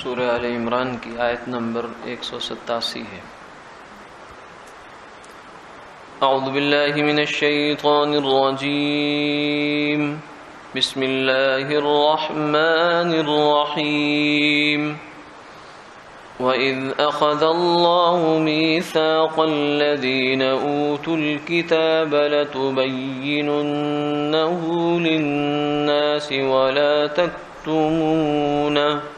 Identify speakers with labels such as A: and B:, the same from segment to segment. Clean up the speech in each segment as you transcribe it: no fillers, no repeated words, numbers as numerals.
A: سورہ آل عمران کی آیت نمبر 187 ہے۔ اعوذ باللہ من الشیطان الرجیم، بسم اللہ الرحمن الرحیم۔ وَإِذْ أَخَذَ اللَّهُ مِيثَاقَ الَّذِينَ أُوتُوا الْكِتَابَ لَتُبَيِّنُنَّهُ لِلنَّاسِ وَلَا تَكْتُمُونَهُ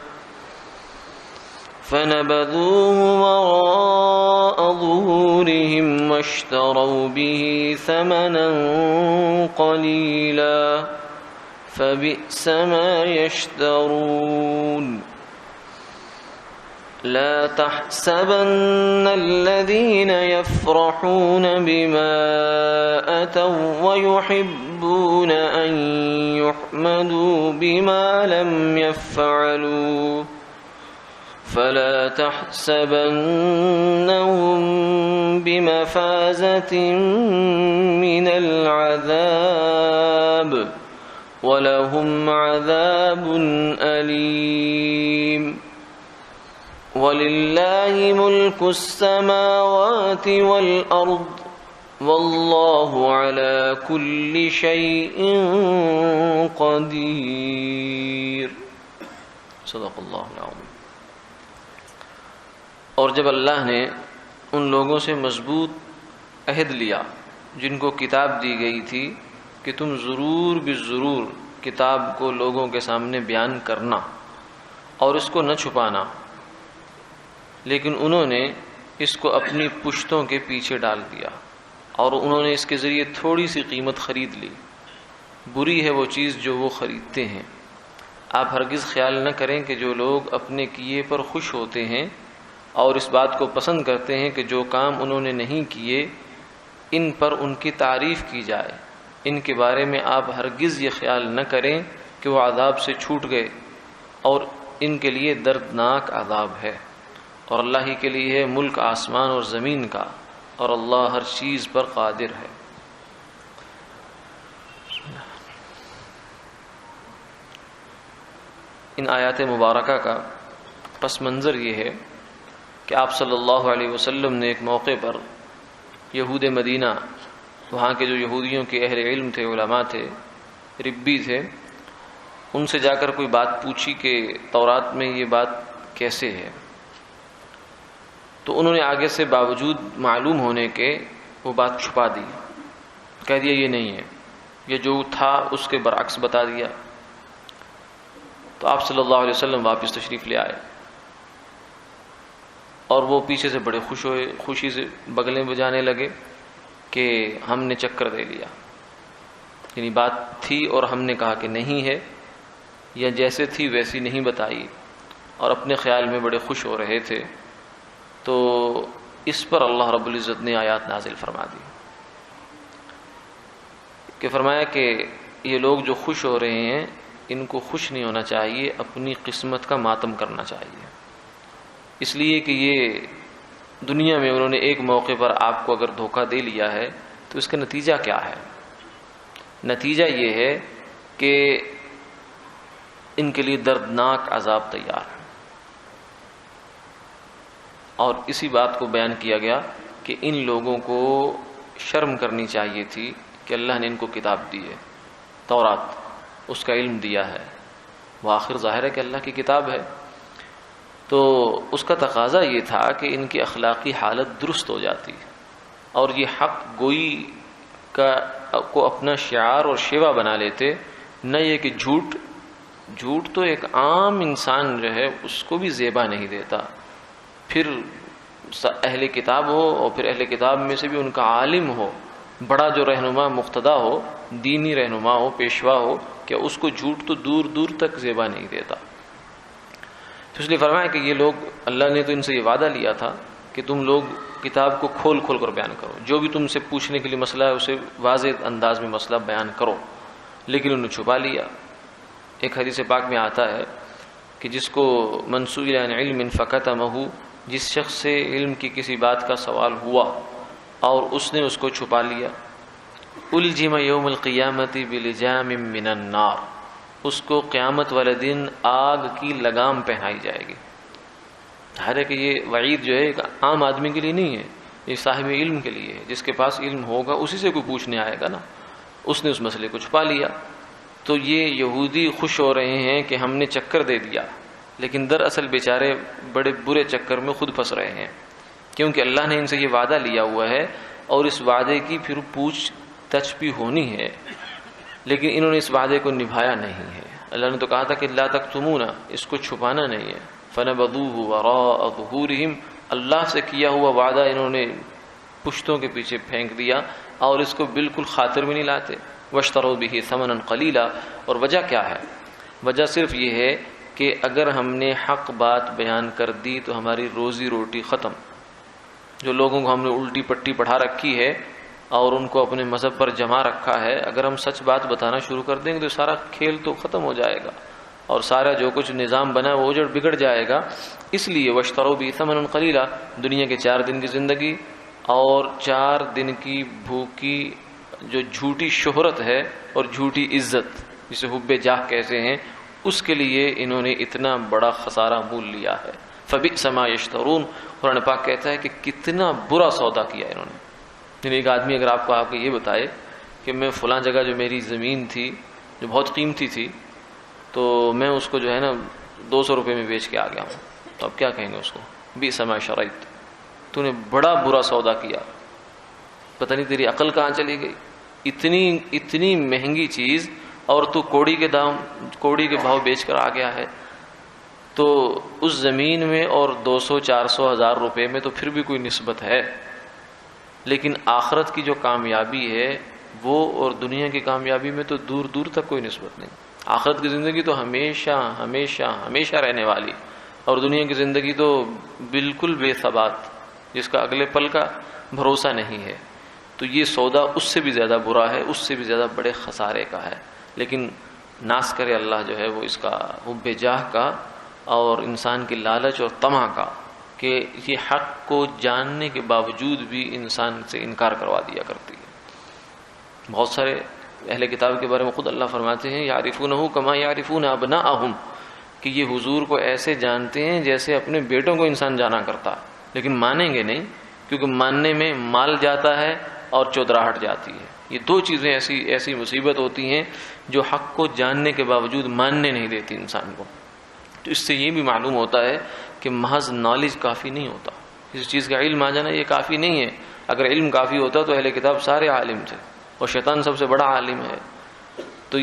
A: فَنَبَذُوهُ وَرَاءَ ظُهُورِهِمْ وَاشْتَرَوْا بِهِ ثَمَنًا قَلِيلًا فَبِئْسَ مَا يَشْتَرُونَ۔ لا تحسبن الذين يفرحون بما أتوا ويحبون أن يحمدوا بما لم يفعلوا فلا تحسبنهم بمفازة من العذاب ولهم عذاب أليم۔ وَلِلَّهِ مُلْكُ السَّمَاوَاتِ وَالْأَرْضِ وَاللَّهُ عَلَى كُلِّ شَيْءٍ قَدِيرٌ۔ صدق اللہ العظیم۔ اور جب اللہ نے ان لوگوں سے مضبوط عہد لیا جن کو کتاب دی گئی تھی کہ تم ضرور بالضرور کتاب کو لوگوں کے سامنے بیان کرنا اور اس کو نہ چھپانا، لیکن انہوں نے اس کو اپنی پشتوں کے پیچھے ڈال دیا اور انہوں نے اس کے ذریعے تھوڑی سی قیمت خرید لی۔ بری ہے وہ چیز جو وہ خریدتے ہیں۔ آپ ہرگز خیال نہ کریں کہ جو لوگ اپنے کیے پر خوش ہوتے ہیں اور اس بات کو پسند کرتے ہیں کہ جو کام انہوں نے نہیں کیے ان پر ان کی تعریف کی جائے، ان کے بارے میں آپ ہرگز یہ خیال نہ کریں کہ وہ عذاب سے چھوٹ گئے، اور ان کے لیے دردناک عذاب ہے۔ اور اللہ ہی کے لیے ہے ملک آسمان اور زمین کا، اور اللہ ہر چیز پر قادر ہے۔ ان آیات مبارکہ کا پس منظر یہ ہے کہ آپ صلی اللہ علیہ وسلم نے ایک موقع پر یہود مدینہ، وہاں کے جو یہودیوں کے اہل علم تھے، علماء تھے، ربی تھے، ان سے جا کر کوئی بات پوچھی کہ تورات میں یہ بات کیسے ہے؟ تو انہوں نے آگے سے باوجود معلوم ہونے کے وہ بات چھپا دی، کہہ دیا یہ نہیں ہے، یہ جو تھا اس کے برعکس بتا دیا۔ تو آپ صلی اللہ علیہ وسلم واپس تشریف لے آئے اور وہ پیچھے سے بڑے خوش ہوئے، خوشی سے بغلیں بجانے لگے کہ ہم نے چکر دے لیا، یعنی بات تھی اور ہم نے کہا کہ نہیں ہے، یا جیسے تھی ویسی نہیں بتائی، اور اپنے خیال میں بڑے خوش ہو رہے تھے۔ تو اس پر اللہ رب العزت نے آیات نازل فرما دی کہ فرمایا کہ یہ لوگ جو خوش ہو رہے ہیں ان کو خوش نہیں ہونا چاہیے، اپنی قسمت کا ماتم کرنا چاہیے، اس لیے کہ یہ دنیا میں انہوں نے ایک موقع پر آپ کو اگر دھوکہ دے لیا ہے تو اس کا نتیجہ کیا ہے؟ نتیجہ یہ ہے کہ ان کے لیے دردناک عذاب تیار ہے۔ اور اسی بات کو بیان کیا گیا کہ ان لوگوں کو شرم کرنی چاہیے تھی کہ اللہ نے ان کو کتاب دی ہے، تورات، اس کا علم دیا ہے، وہ آخر ظاہر ہے کہ اللہ کی کتاب ہے، تو اس کا تقاضا یہ تھا کہ ان کی اخلاقی حالت درست ہو جاتی، اور یہ حق گوئی کو اپنا شعار اور شیوا بنا لیتے، نہ یہ کہ جھوٹ تو ایک عام انسان جو ہے اس کو بھی زیبا نہیں دیتا، پھر اہل کتاب ہو اور پھر اہل کتاب میں سے بھی ان کا عالم ہو، بڑا جو رہنما مقتدا ہو، دینی رہنما ہو، پیشوا ہو، کہ اس کو جھوٹ تو دور دور تک زیبا نہیں دیتا۔ تو اس لیے فرمایا کہ یہ لوگ، اللہ نے تو ان سے یہ وعدہ لیا تھا کہ تم لوگ کتاب کو کھول کھول کر بیان کرو، جو بھی تم سے پوچھنے کے لیے مسئلہ ہے اسے واضح انداز میں مسئلہ بیان کرو، لیکن انہوں نے چھپا لیا۔ ایک حدیث پاک میں آتا ہے کہ جس کو من سئل عن علم فکتمہ، جس شخص سے علم کی کسی بات کا سوال ہوا اور اس نے اس کو چھپا لیا، الجم یوم القیامت بلجام من النار، اس کو قیامت والے دن آگ کی لگام پہنائی جائے گی۔ ظاہر ہے کہ یہ وعید جو ہے ایک عام آدمی کے لیے نہیں ہے، یہ صاحب علم کے لیے ہے، جس کے پاس علم ہوگا اسی سے کوئی پوچھنے آئے گا نا، اس نے اس مسئلے کو چھپا لیا۔ تو یہ یہودی خوش ہو رہے ہیں کہ ہم نے چکر دے دیا، لیکن دراصل بیچارے بڑے برے چکر میں خود پھنس رہے ہیں، کیونکہ اللہ نے ان سے یہ وعدہ لیا ہوا ہے اور اس وعدے کی پھر پوچھ تچھ بھی ہونی ہے، لیکن انہوں نے اس وعدے کو نبھایا نہیں ہے۔ اللہ نے تو کہا تھا کہ لا تکتمونا، اس کو چھپانا نہیں ہے، فنبذوہ وراء ظہورہم، اللہ سے کیا ہوا وعدہ انہوں نے پشتوں کے پیچھے پھینک دیا اور اس کو بالکل خاطر میں نہیں لاتے۔ واشتروا بہ ثمنا قلیلا، اور وجہ کیا ہے؟ وجہ صرف یہ ہے کہ اگر ہم نے حق بات بیان کر دی تو ہماری روزی روٹی ختم۔ جو لوگوں کو ہم نے الٹی پٹی پڑھا رکھی ہے اور ان کو اپنے مذہب پر جما رکھا ہے، اگر ہم سچ بات بتانا شروع کر دیں گے تو سارا کھیل تو ختم ہو جائے گا اور سارا جو کچھ نظام بنا ہے وہ بگڑ جائے گا۔ اس لیے واشتروا بہ ثمنا قلیلا، دنیا کے 4 دن کی زندگی اور 4 دن کی بھوکی جو جھوٹی شہرت ہے اور جھوٹی عزت جسے حب جاہ کہتے ہیں، اس کے لیے انہوں نے اتنا بڑا خسارہ مول لیا ہے۔ فبئس ما یشترون، قرآن پاک کہتا ہے کہ کتنا برا سودا کیا انہوں نے۔ یعنی ایک آدمی اگر آپ کو آ کے یہ بتائے کہ میں فلاں جگہ جو میری زمین تھی جو بہت قیمتی تھی تو میں اس کو جو ہے نا 200 روپے میں بیچ کے آ گیا ہوں، تو اب کیا کہیں گے اس کو؟ بئس ما شریت، تو نے بڑا برا سودا کیا، پتہ نہیں تیری عقل کہاں چلی گئی، اتنی مہنگی چیز اور تو کوڑی کے بھاؤ بیچ کر آ گیا ہے۔ تو اس زمین میں اور 200 400 ہزار روپے میں تو پھر بھی کوئی نسبت ہے، لیکن آخرت کی جو کامیابی ہے وہ اور دنیا کی کامیابی میں تو دور دور تک کوئی نسبت نہیں۔ آخرت کی زندگی تو ہمیشہ ہمیشہ ہمیشہ رہنے والی، اور دنیا کی زندگی تو بالکل بے ثبات، جس کا اگلے پل کا بھروسہ نہیں ہے۔ تو یہ سودا اس سے بھی زیادہ برا ہے، اس سے بھی زیادہ بڑے خسارے کا ہے، لیکن ناس کرے اللہ جو ہے وہ اس کا حب جاہ کا اور انسان کی لالچ اور طمع کا، کہ یہ حق کو جاننے کے باوجود بھی انسان سے انکار کروا دیا کرتی ہے۔ بہت سارے اہل کتاب کے بارے میں خود اللہ فرماتے ہیں یعرفونہ کما یعرفون ابناءہم، کہ یہ حضور کو ایسے جانتے ہیں جیسے اپنے بیٹوں کو انسان جانا کرتا، لیکن مانیں گے نہیں، کیونکہ ماننے میں مال جاتا ہے اور چودراہٹ جاتی ہے۔ یہ 2 چیزیں ایسی مصیبت ہوتی ہیں جو حق کو جاننے کے باوجود ماننے نہیں دیتی انسان کو۔ تو اس سے یہ بھی معلوم ہوتا ہے کہ محض نالج کافی نہیں ہوتا، کسی چیز کا علم آ جانا یہ کافی نہیں ہے۔ اگر علم کافی ہوتا تو اہل کتاب سارے عالم تھے اور شیطان سب سے بڑا عالم ہے۔ تو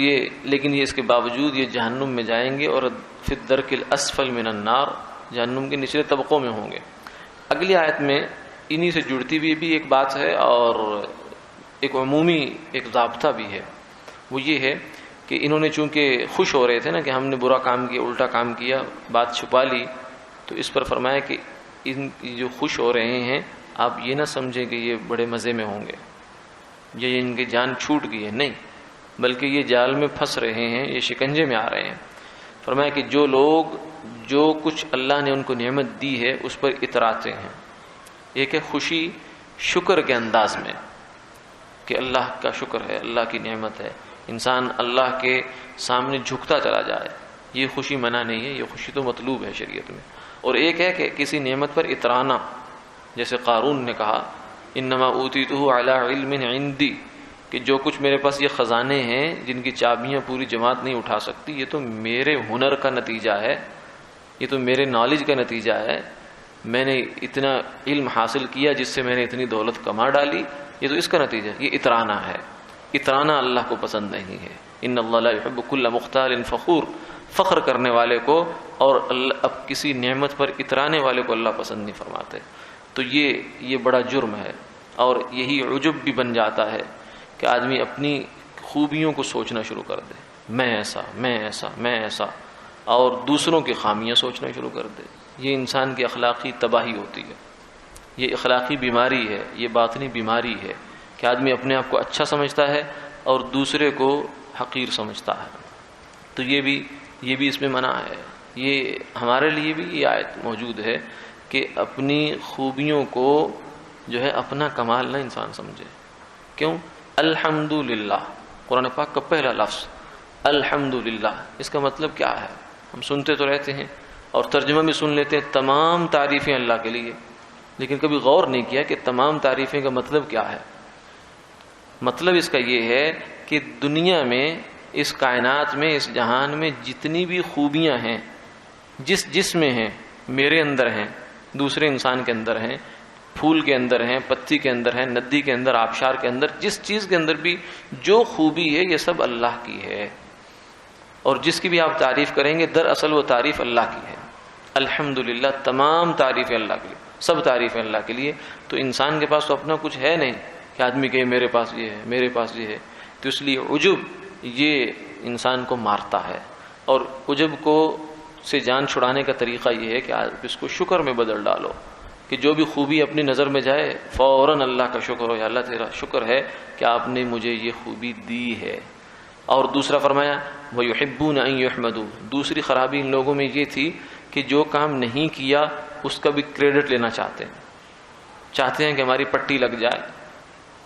A: لیکن اس کے باوجود یہ جہنم میں جائیں گے اور فی الدرک الاسفل من النار، جہنم کے نچلے طبقوں میں ہوں گے۔ اگلی آیت میں انہی سے جڑتی ہوئی بھی ایک بات ہے اور ایک عمومی ایک ضابطہ بھی ہے، وہ یہ ہے کہ انہوں نے چونکہ خوش ہو رہے تھے نا کہ ہم نے برا کام کیا، الٹا کام کیا، بات چھپا لی، تو اس پر فرمایا کہ ان جو خوش ہو رہے ہیں آپ یہ نہ سمجھیں کہ یہ بڑے مزے میں ہوں گے، یہ ان کی جان چھوٹ گئی ہے، نہیں، بلکہ یہ جال میں پھنس رہے ہیں، یہ شکنجے میں آ رہے ہیں۔ فرمایا کہ جو لوگ جو کچھ اللہ نے ان کو نعمت دی ہے اس پر اتراتے ہیں، ایک ہے خوشی شکر کے انداز میں کہ اللہ کا شکر ہے، اللہ کی نعمت ہے، انسان اللہ کے سامنے جھکتا چلا جائے، یہ خوشی منع نہیں ہے، یہ خوشی تو مطلوب ہے شریعت میں۔ اور ایک ہے کہ کسی نعمت پر اترانا، جیسے قارون نے کہا انما اوتیتہ علی علم عندی، کہ جو کچھ میرے پاس یہ خزانے ہیں جن کی چابیاں پوری جماعت نہیں اٹھا سکتی، یہ تو میرے ہنر کا نتیجہ ہے، یہ تو میرے نالج کا نتیجہ ہے، میں نے اتنا علم حاصل کیا جس سے میں نے اتنی دولت کما ڈالی، یہ تو اس کا نتیجہ، یہ اترانا ہے۔ اترانا اللہ کو پسند نہیں ہے، ان اللہ لا يحب كل مختال فخور، فخر کرنے والے کو اور اب کسی نعمت پر اترانے والے کو اللہ پسند نہیں فرماتے۔ تو یہ بڑا جرم ہے، اور یہی عجب بھی بن جاتا ہے کہ آدمی اپنی خوبیوں کو سوچنا شروع کر دے، میں ایسا میں ایسا میں ایسا، اور دوسروں کی خامیاں سوچنا شروع کر دے۔ یہ انسان کی اخلاقی تباہی ہوتی ہے، یہ اخلاقی بیماری ہے، یہ باطنی بیماری ہے کہ آدمی اپنے آپ کو اچھا سمجھتا ہے اور دوسرے کو حقیر سمجھتا ہے۔ تو یہ بھی اس میں منع ہے۔ یہ ہمارے لیے بھی یہ آیت موجود ہے کہ اپنی خوبیوں کو جو ہے اپنا کمال نہ انسان سمجھے۔ کیوں؟ الحمدللہ، قرآن پاک کا پہلا لفظ الحمدللہ، اس کا مطلب کیا ہے؟ ہم سنتے تو رہتے ہیں اور ترجمہ بھی سن لیتے ہیں تمام تعریفیں اللہ کے لیے، لیکن کبھی غور نہیں کیا کہ تمام تعریفیں کا مطلب کیا ہے۔ مطلب اس کا یہ ہے کہ دنیا میں، اس کائنات میں، اس جہان میں جتنی بھی خوبیاں ہیں، جس میں ہیں، میرے اندر ہیں، دوسرے انسان کے اندر ہیں، پھول کے اندر ہیں، پتی کے اندر ہیں، ندی کے اندر، آبشار کے اندر، جس چیز کے اندر بھی جو خوبی ہے یہ سب اللہ کی ہے، اور جس کی بھی آپ تعریف کریں گے دراصل وہ تعریف اللہ کی ہے۔ الحمدللہ، تمام تعریفیں اللہ کے لیے، سب تعریفیں اللہ کے لیے۔ تو انسان کے پاس تو اپنا کچھ ہے نہیں کہ آدمی کہے میرے پاس یہ ہے، میرے پاس یہ ہے، تو اس لیے عجب یہ انسان کو مارتا ہے، اور عجب کو سے جان چھڑانے کا طریقہ یہ ہے کہ آپ اس کو شکر میں بدل ڈالو، کہ جو بھی خوبی اپنی نظر میں جائے فوراً اللہ کا شکر ہو، یا اللہ تیرا شکر ہے کہ آپ نے مجھے یہ خوبی دی ہے۔ اور دوسرا فرمایا وَيُحِبُّونَ أَن يُحْمَدُوا، دوسری خرابی ان لوگوں میں یہ تھی کہ جو کام نہیں کیا اس کا بھی کریڈٹ لینا چاہتے ہیں کہ ہماری پٹی لگ جائے،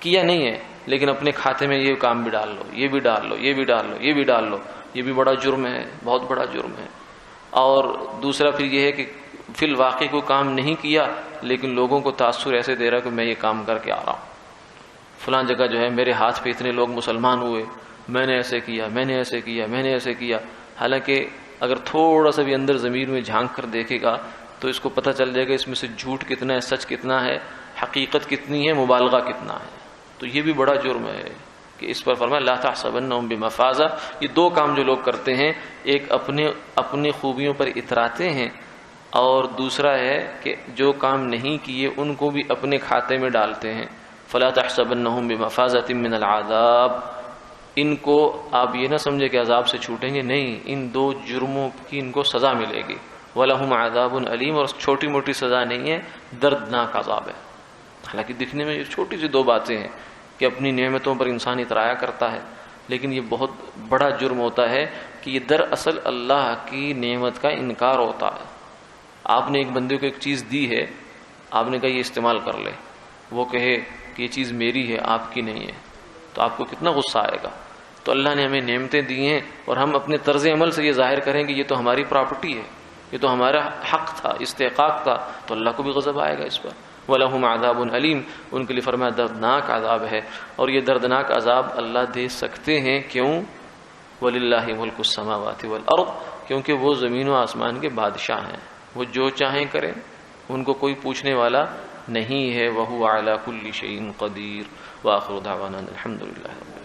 A: کیا نہیں ہے لیکن اپنے کھاتے میں یہ کام بھی ڈال لو، یہ بھی ڈال لو، یہ بھی ڈال لو، یہ بھی ڈال لو، یہ بھی بڑا جرم ہے، بہت بڑا جرم ہے۔ اور دوسرا پھر یہ ہے کہ فی الواقع کو کام نہیں کیا لیکن لوگوں کو تاثر ایسے دے رہا کہ میں یہ کام کر کے آ رہا ہوں، فلاں جگہ جو ہے میرے ہاتھ پہ اتنے لوگ مسلمان ہوئے، میں نے ایسے کیا، میں نے ایسے کیا، میں نے ایسے کیا۔ حالانکہ اگر تھوڑا سا بھی اندر ضمیر میں جھانک کر دیکھے گا تو اس کو پتہ چل جائے گا اس میں سے جھوٹ کتنا ہے، سچ کتنا ہے، حقیقت کتنی ہے، مبالغہ کتنا ہے۔ تو یہ بھی بڑا جرم ہے کہ اس پر فرمایا لا تحسبنهم بمفازہ۔ یہ دو کام جو لوگ کرتے ہیں، ایک اپنے خوبیوں پر اتراتے ہیں، اور دوسرا ہے کہ جو کام نہیں کیے ان کو بھی اپنے کھاتے میں ڈالتے ہیں۔ فلا تحسبنهم بمفازة من العذاب، ان کو آپ یہ نہ سمجھے کہ عذاب سے چھوٹیں گے، نہیں، ان دو جرموں کی ان کو سزا ملے گی۔ وَلَهُمْ عَذَابٌ عَلِيمٌ، اور چھوٹی موٹی سزا نہیں ہے، دردناک عذاب ہے۔ حالانکہ دکھنے میں یہ چھوٹی سی دو باتیں ہیں کہ اپنی نعمتوں پر انسان اترایا کرتا ہے، لیکن یہ بہت بڑا جرم ہوتا ہے کہ یہ دراصل اللہ کی نعمت کا انکار ہوتا ہے۔ آپ نے ایک بندے کو ایک چیز دی ہے، آپ نے کہا یہ استعمال کر لے، وہ کہے کہ یہ چیز میری ہے، آپ کی نہیں ہے، تو آپ کو کتنا غصہ آئے گا۔ تو اللہ نے ہمیں نعمتیں دی ہیں اور ہم اپنے طرز عمل سے یہ ظاہر کریں کہ یہ تو ہماری پراپرٹی ہے، یہ تو ہمارا حق تھا، استحقاق تھا، تو اللہ کو بھی غضب آئے گا اس پر۔ وَلَهُمْ عَذَابٌ عَلِيمٌ، ان کے لیے فرمایا دردناک عذاب ہے، اور یہ دردناک عذاب اللہ دے سکتے ہیں، کیوں؟ وَلِلَّهِ مُلْكُ السَّمَاوَاتِ وَالْأَرْضِ، کیونکہ وہ زمین و آسمان کے بادشاہ ہیں، وہ جو چاہیں کریں، ان کو کوئی پوچھنے والا نہیں ہے۔ وَهُوَ عَلَى كُلِّ شَيْءٍ قَدِيرٌ۔ وآخر دعوانا الحمد للہ۔